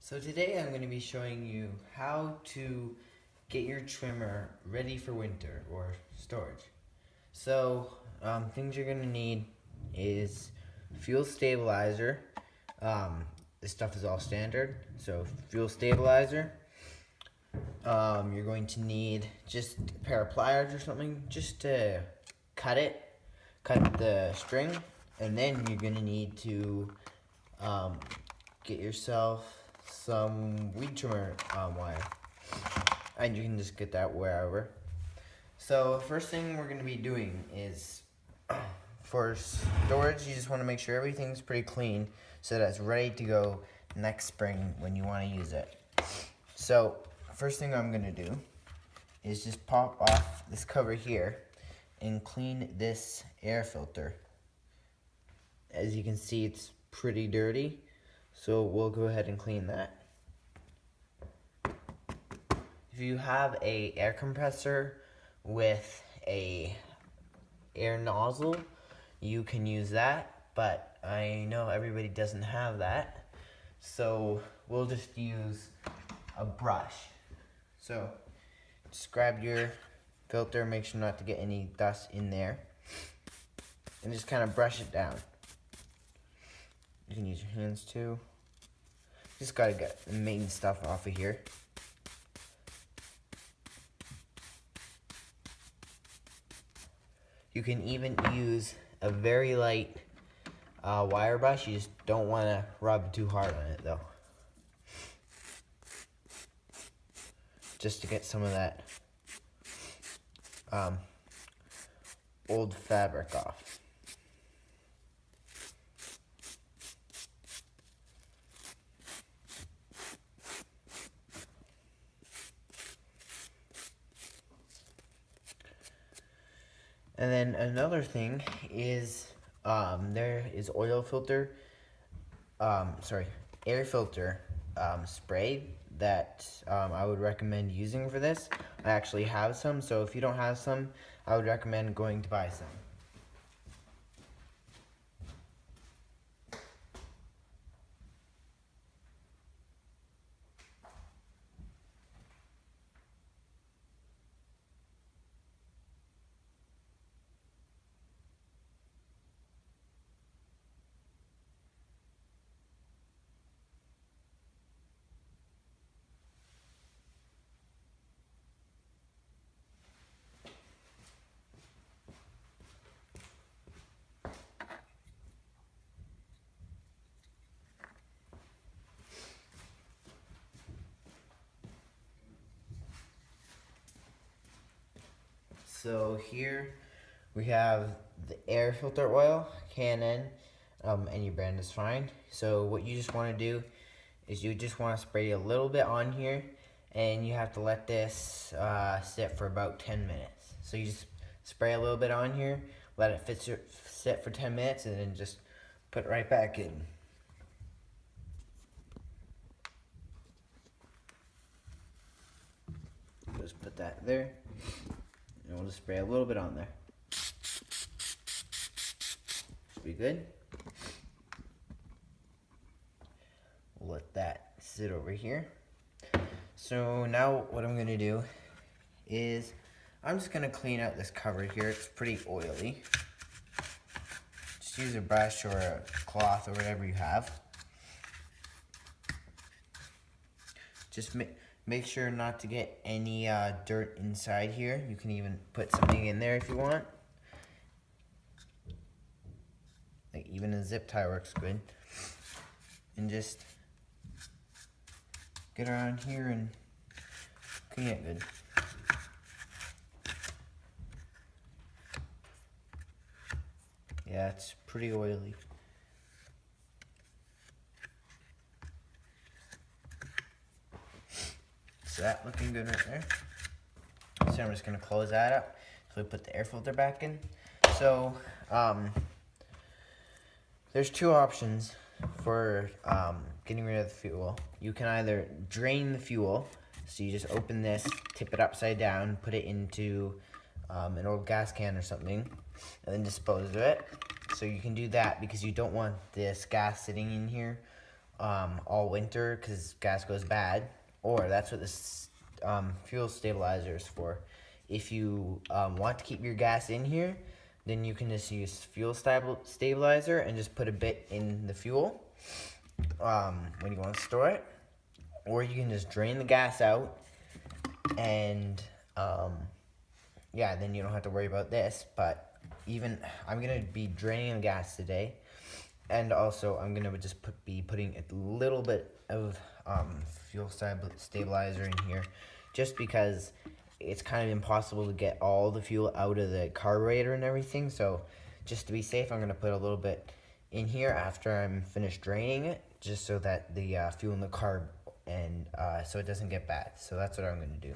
So today I'm going to be showing you how to get your trimmer ready for winter or storage. So things you're going to need is fuel stabilizer. This stuff is all standard. So fuel stabilizer. You're going to need just a pair of pliers or something just to cut the string, and then you're going to need to get yourself some weed trimmer wire, and you can just get that wherever. So first thing we're going to be doing is for storage, you just want to make sure everything's pretty clean so that it's ready to go next spring when you want to use it. So first thing I'm going to do is just pop off this cover here and clean this air filter. As you can see, it's pretty dirty, so we'll go ahead and clean that. If you have a air compressor with a air nozzle, you can use that, but I know everybody doesn't have that, so we'll just use a brush. So just grab your filter, make sure not to get any dust in there, and just kind of brush it down. You can use your hands too. Just gotta get the main stuff off of here. You can even use a very light wire brush. You just don't want to rub too hard on it though. Just to get some of that old fabric off. And then another thing is there is air filter spray that I would recommend using for this. I actually have some, so if you don't have some, I would recommend going to buy some. So here we have the air filter oil, K&N, any brand is fine. So what you just want to do is you just want to spray a little bit on here, and you have to let this sit for about 10 minutes. So you just spray a little bit on here, let it sit for 10 minutes, and then just put it right back in. Just put that there. And we'll just spray a little bit on there. Should be good. We'll let that sit over here. So now what I'm gonna do is I'm just gonna clean out this cover here. It's pretty oily. Just use a brush or a cloth or whatever you have. Just make sure not to get any dirt inside here. You can even put something in there if you want. Like even a zip tie works good. And just get around here and clean it good. Yeah, it's pretty oily. So that looking good right there. So I'm just gonna close that up. So we put the air filter back in. So there's two options for getting rid of the fuel. You can either drain the fuel, so you just open this, tip it upside down, put it into an old gas can or something, and then dispose of it. So you can do that because you don't want this gas sitting in here all winter because gas goes bad, or that's what this fuel stabilizer is for. If you want to keep your gas in here, then you can just use fuel stabilizer and just put a bit in the fuel when you want to store it, or you can just drain the gas out and yeah, then you don't have to worry about this. But even I'm gonna be draining the gas today, and also I'm gonna just be putting a little bit of fuel stabilizer in here, just because it's kind of impossible to get all the fuel out of the carburetor and everything. So just to be safe, I'm gonna put a little bit in here after I'm finished draining it, just so that the fuel in the carb and so it doesn't get bad. So that's what I'm gonna do.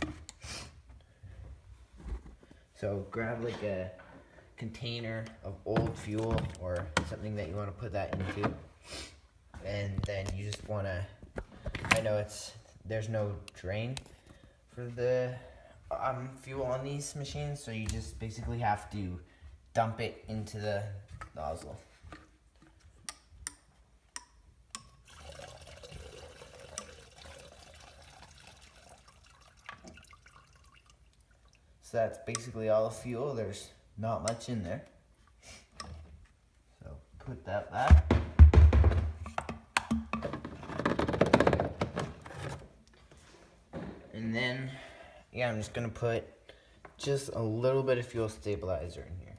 So grab like a container of old fuel or something that you want to put that into, and then you just want to, I know there's no drain for the fuel on these machines, so you just basically have to dump it into the nozzle. So that's basically all the fuel. There's not much in there. So put that back. And then, yeah, I'm just gonna put just a little bit of fuel stabilizer in here,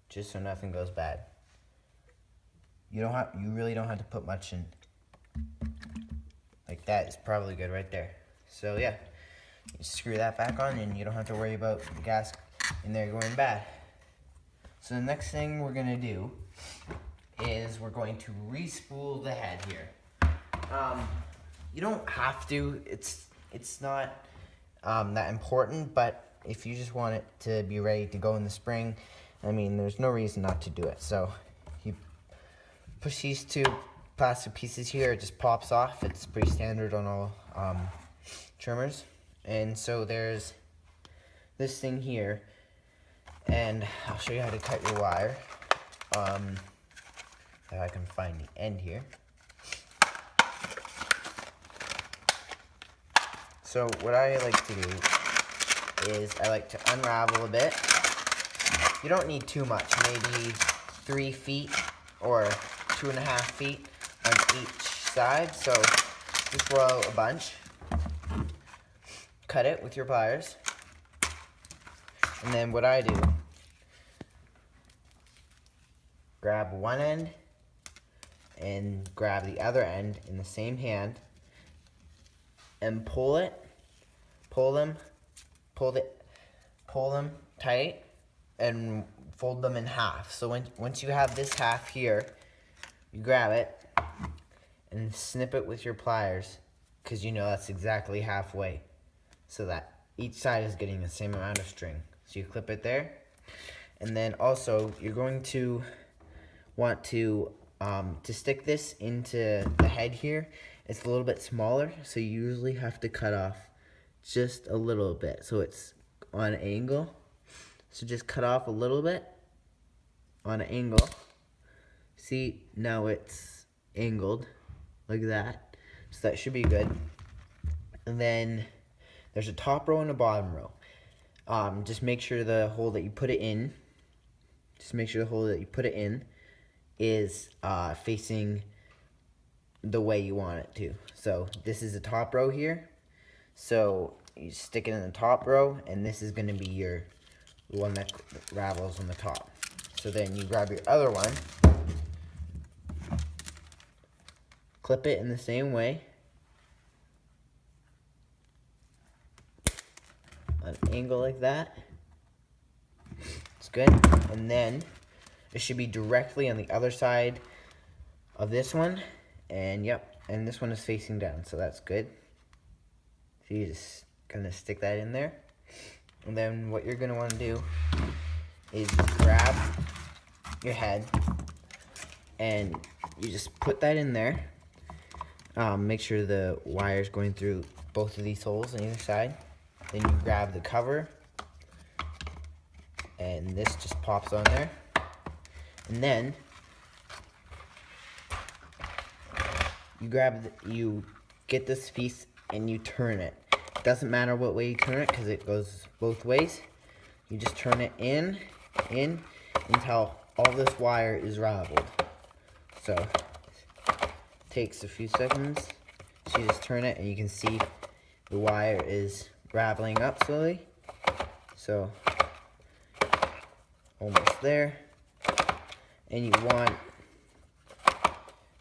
just so nothing goes bad. You really don't have to put much in. Like that is probably good right there. So yeah. You screw that back on and you don't have to worry about the gas in there going bad. So the next thing we're gonna do is we're going to re-spool the head here. You don't have to, it's not that important, but if you just want it to be ready to go in the spring, I mean, there's no reason not to do it. So you push these two plastic pieces here, it just pops off. It's pretty standard on all trimmers. And so there's this thing here, and I'll show you how to cut your wire. If I can find the end here. So what I like to do is I like to unravel a bit. You don't need too much, maybe 3 feet or 2.5 feet on each side. So just roll out a bunch. Cut it with your pliers, and then what I do, grab one end and grab the other end in the same hand and pull them tight and fold them in half. So once you have this half here, you grab it and snip it with your pliers, because you know that's exactly halfway, so that each side is getting the same amount of string. So you clip it there. And then also you're going to want to stick this into the head here. It's a little bit smaller, so you usually have to cut off just a little bit so it's on an angle. So just cut off a little bit on an angle. See, now it's angled like that. So that should be good. And then there's a top row and a bottom row. Just make sure the hole that you put it in, is facing the way you want it to. So this is the top row here. So you stick it in the top row, and this is gonna be your one that ravels on the top. So then you grab your other one, clip it in the same way, an angle like that. It's good. And then it should be directly on the other side of this one. And yep, and this one is facing down, so that's good. So you just gonna stick that in there. And then what you're gonna wanna do is grab your head and you just put that in there. Make sure the wire's going through both of these holes on either side. Then you grab the cover, and this just pops on there. And then you get this piece and you turn it. It doesn't matter what way you turn it because it goes both ways. You just turn it in until all this wire is raveled. So it takes a few seconds. So you just turn it and you can see the wire is raveling up slowly. So almost there. And you want,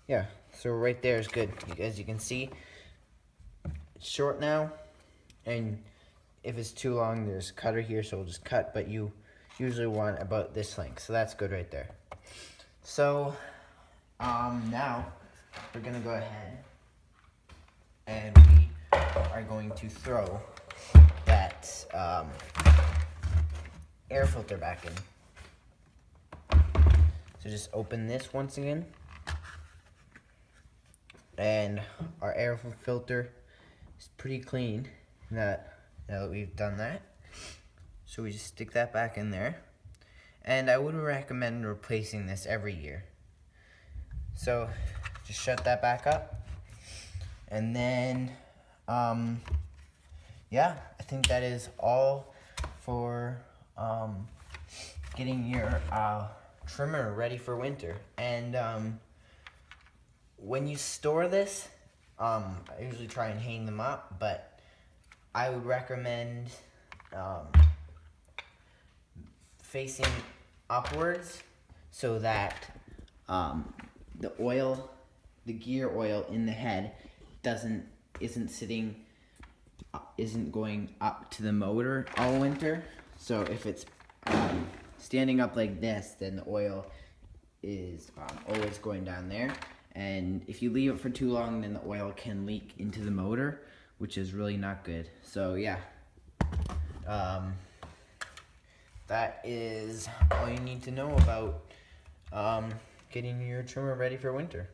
yeah, so right there is good. As you can see, it's short now, and if it's too long, there's a cutter here, so we'll just cut, but you usually want about this length, so that's good right there. So, now, we're gonna go ahead, and we are going to throw that, air filter back in. So just open this once again. And our air filter is pretty clean now that we've done that. So we just stick that back in there. And I would recommend replacing this every year. So just shut that back up. And then, yeah, I think that is all for getting your trimmer ready for winter. And when you store this, I usually try and hang them up, but I would recommend facing upwards so that the gear oil in the head isn't going up to the motor all winter. So if it's standing up like this, then the oil is always going down there. And if you leave it for too long, then the oil can leak into the motor, which is really not good. So yeah, that is all you need to know about getting your trimmer ready for winter.